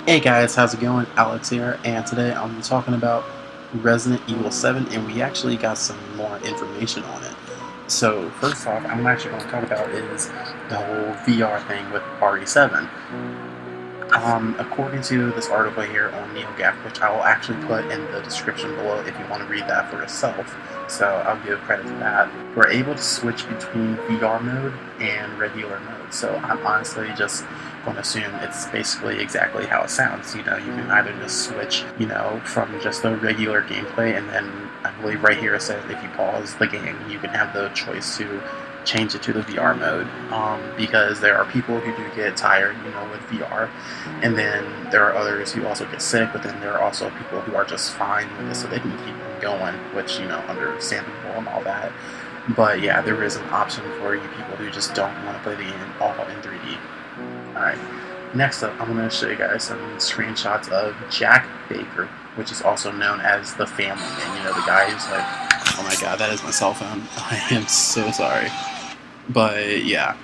Hey guys, how's it going? Alex here, and today I'm talking about Resident Evil 7, and we actually got some more information on it. So, first off, I'm actually going to talk about is the whole VR thing with RE7. According to this article here on NeoGAF, which I will actually put in the description below if you want to read that for yourself, so I'll give credit to that. We're able to switch between VR mode and regular mode, so I'm honestly just going to assume it's basically exactly how it sounds. You know, you can either just switch, from just the regular gameplay, and then I believe right here it says if you pause the game, you can have the choice to change it to the VR mode, because there are people who do get tired, with VR, and then there are others who also get sick, but then there are also people who are just fine with it, so they can keep on going, which, understandable and all that. But yeah, there is an option for you people who just don't want to play the game all in 3D. Alright, next up, I'm going to show you guys some screenshots of Jack Baker, which is also known as the Family Man. The guy who's like, oh my god, that is my cell phone. I am so sorry. But yeah,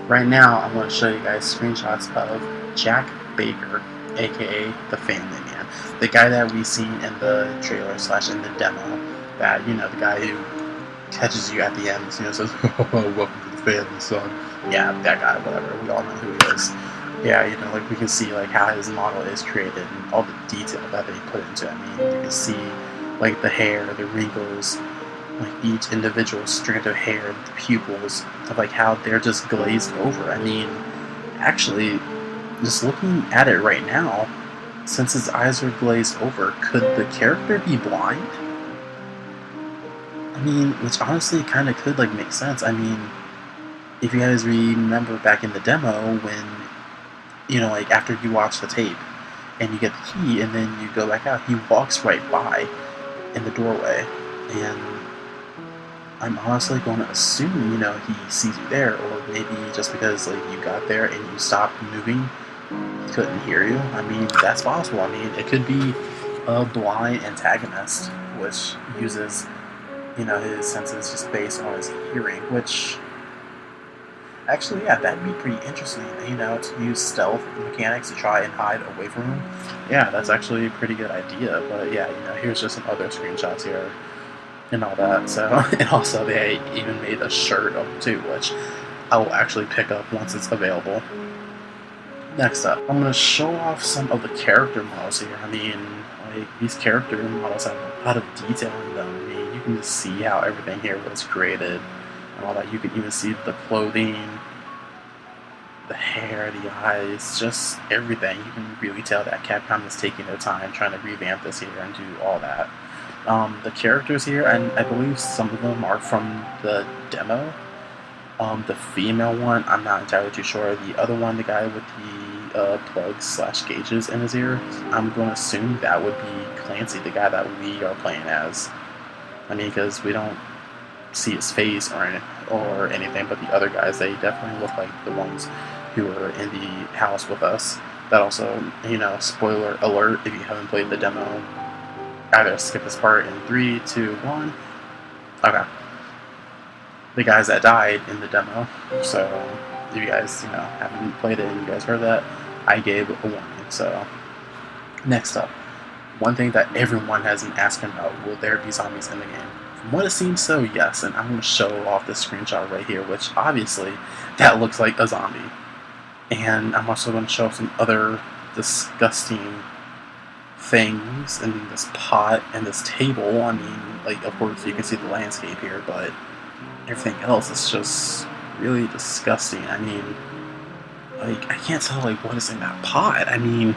right now I'm going to show you guys screenshots of Jack Baker, aka the Family Man, the guy that we seen in the trailer / in the demo. That the guy who catches you at the end, says, "Oh, welcome to the family, son." Yeah, that guy, whatever. We all know who he is. Yeah, like we can see like how his model is created and all the detail that they put into it. I mean, you can see like the hair, the wrinkles, like each individual strand of hair, the pupils, of like how they're just glazed over. I mean, actually, just looking at it right now, since his eyes are glazed over, could the character be blind? I mean, which honestly kind of could like make sense. I mean, if you guys remember back in the demo when, like after you watch the tape and you get the key and then you go back out, he walks right by in the doorway, and I'm honestly going to assume, he sees you there, or maybe just because like you got there and you stopped moving, he couldn't hear you. I mean, that's possible. I mean, it could be a blind antagonist, which uses, his senses just based on his hearing, which actually, yeah, that'd be pretty interesting, to use stealth mechanics to try and hide away from him. Yeah, that's actually a pretty good idea, but yeah, here's just some other screenshots here and all that, so, and also they even made a shirt of it too, which I will actually pick up once it's available. Next up, I'm going to show off some of the character models here. I mean, like, these character models have a lot of detail in them. I mean, you can just see how everything here was created and all that. You can even see the clothing, the hair, the eyes, just everything. You can really tell that Capcom is taking their time trying to revamp this here and do all that. The characters here, and I believe some of them are from the demo. The female one, I'm not entirely too sure. The other one, the guy with the plugs / gauges in his ear, I'm going to assume that would be Clancy, the guy that we are playing as. I mean, because we don't see his face or anything, but the other guys, they definitely look like the ones who were in the house with us. That also, spoiler alert, if you haven't played the demo, either skip this part in 3, 2, 1. Okay. The guys that died in the demo. So if you guys, haven't played it and you guys heard that, I gave a warning. So next up, one thing that everyone has been asking about: will there be zombies in the game? From what it seems, so yes. And I'm going to show off this screenshot right here, which obviously that looks like a zombie. And I'm also going to show some other disgusting things in this pot and this table. I mean, like, of course you can see the landscape here, but everything else is just really disgusting. I mean, like, I can't tell like what is in that pot. I mean,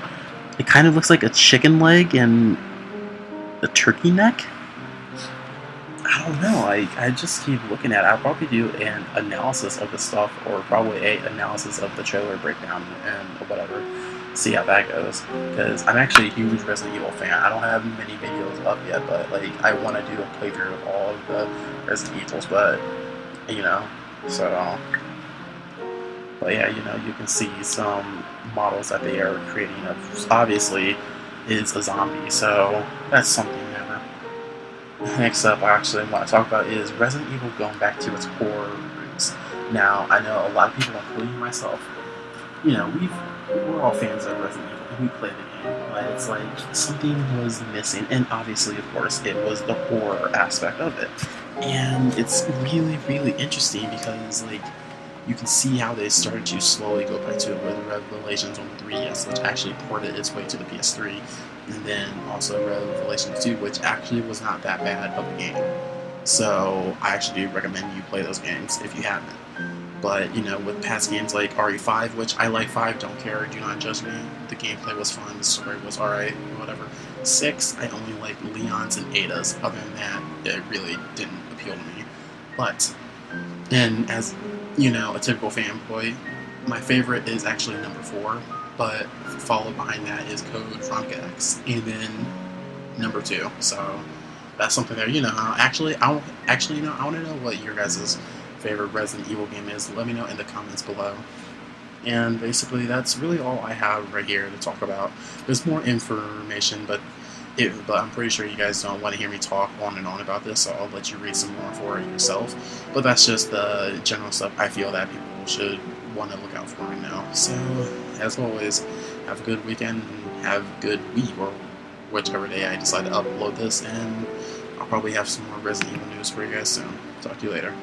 it kind of looks like a chicken leg and a turkey neck. I don't know. I just keep looking at it. I'll probably do an analysis of the stuff, or probably an analysis of the trailer breakdown and whatever. See how that goes. Because I'm actually a huge Resident Evil fan. I don't have many videos up yet, but like I want to do a playthrough of all of the Resident Evils. But so. But yeah, you can see some models that they are creating of, obviously, is a zombie. So that's something new. Next up, I actually want to talk about is Resident Evil going back to its core roots. Now, I know a lot of people, including myself, we're all fans of Resident Evil, and we played the game. but it's like something was missing, and obviously, of course, it was the horror aspect of it. And it's really, really interesting because, like, you can see how they started to slowly go back to it with Revelations on the 3DS, which actually ported its way to the PS3, and then also Revelations 2, which actually was not that bad of a game. So I actually do recommend you play those games if you haven't. But, you know, with past games like RE5, which I like 5, don't care, do not judge me. The gameplay was fun, the story was alright, whatever. 6, I only like Leon's and Ada's. Other than that, it really didn't appeal to me. But, and as, you know, a typical fanboy, my favorite is actually number 4, but followed behind that is Code Veronica X, and then number 2. So that's something there. You know, I want to know what your guys' favorite Resident Evil game is. Let me know in the comments below. And basically, that's really all I have right here to talk about. There's more information, but I'm pretty sure you guys don't want to hear me talk on and on about this, so I'll let you read some more for it yourself. But that's just the general stuff I feel that people should want to look out for right now. So, as always, have a good weekend and have a good week, or whichever day I decide to upload this, and I'll probably have some more Resident Evil news for you guys soon. Talk to you later.